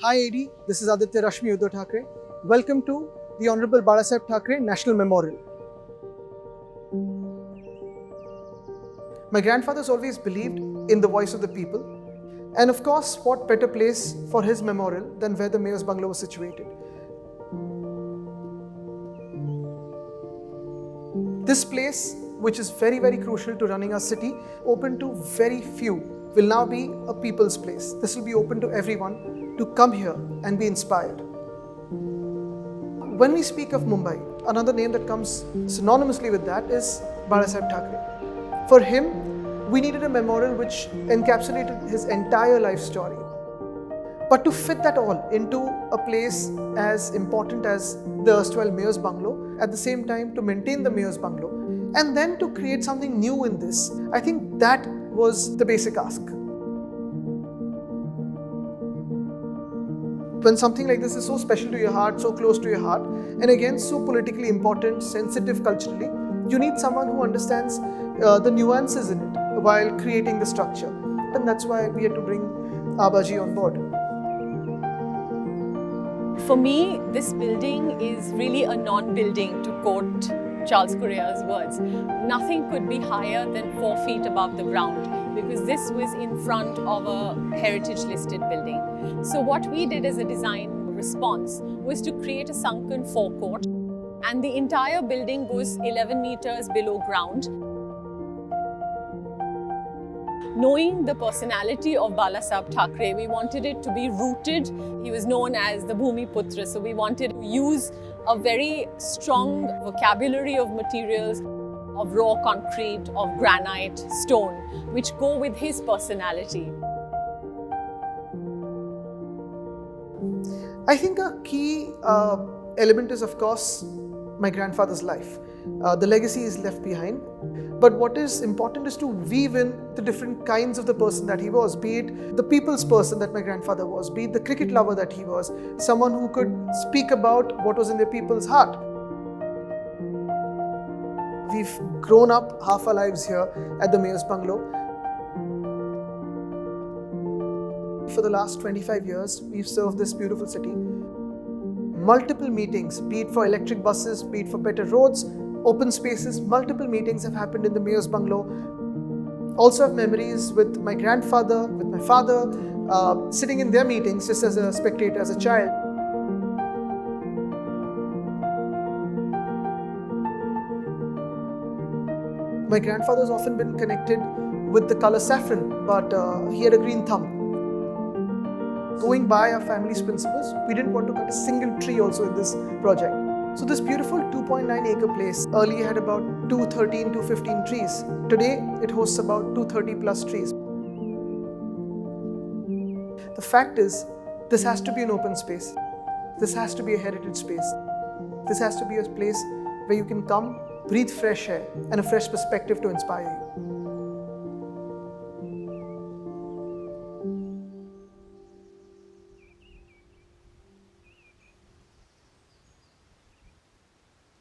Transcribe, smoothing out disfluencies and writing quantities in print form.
Hi AD, this is Aditya Thackeray. Welcome to the Honorable Balasaheb Thackeray National Memorial. My grandfather's always believed in the voice of the people, and of course, what better place for his memorial than where the Mayor's Bungalow was situated. This place, which is very crucial to running our city, open to very few, will now be a people's place. This will be open to everyone to come here and be inspired. When we speak of Mumbai, another name that comes synonymously with that is Balasaheb Thackeray. For him, we needed a memorial which encapsulated his entire life story. But to fit that all into a place as important as the erstwhile Mayor's Bungalow, at the same time to maintain the Mayor's Bungalow, and then to create something new in this, I think that was the basic ask. When something like this is so special to your heart, so close to your heart, and again so politically important, sensitive culturally, you need someone who understands the nuances in it while creating the structure. And that's why we had to bring Abhaji on board. For me, this building is really a non-building, to quote Charles Correa's words. Nothing could be higher than 4 feet above the ground, because this was in front of a heritage listed building. So what we did as a design response was to create a sunken forecourt, and the entire building was 11 meters below ground. Knowing the personality of Balasaheb Thackeray, we wanted it to be rooted. He was known as the Bhumi Putra, so we wanted to use a very strong vocabulary of materials, of raw concrete, of granite, stone, which go with his personality. I think a key element is, of course, my grandfather's life. The legacy is left behind. But what is important is to weave in the different kinds of the person that he was, be it the people's person that my grandfather was, be it the cricket lover that he was, someone who could speak about what was in their people's heart. We've grown up half our lives here at the Mayor's Bungalow. For the last 25 years, we've served this beautiful city. Multiple meetings, be it for electric buses, be it for better roads, open spaces, multiple meetings have happened in the Mayor's Bungalow. Also have memories with my grandfather, with my father, sitting in their meetings just as a spectator, as a child. My grandfather's often been connected with the color saffron, but he had a green thumb. Going by our family's principles, we didn't want to cut a single tree also in this project. So this beautiful 2.9 acre place earlier had about 213, 215 trees. Today, it hosts about 230 plus trees. The fact is, this has to be an open space. This has to be a heritage space. This has to be a place where you can come, breathe fresh air and a fresh perspective to inspire you.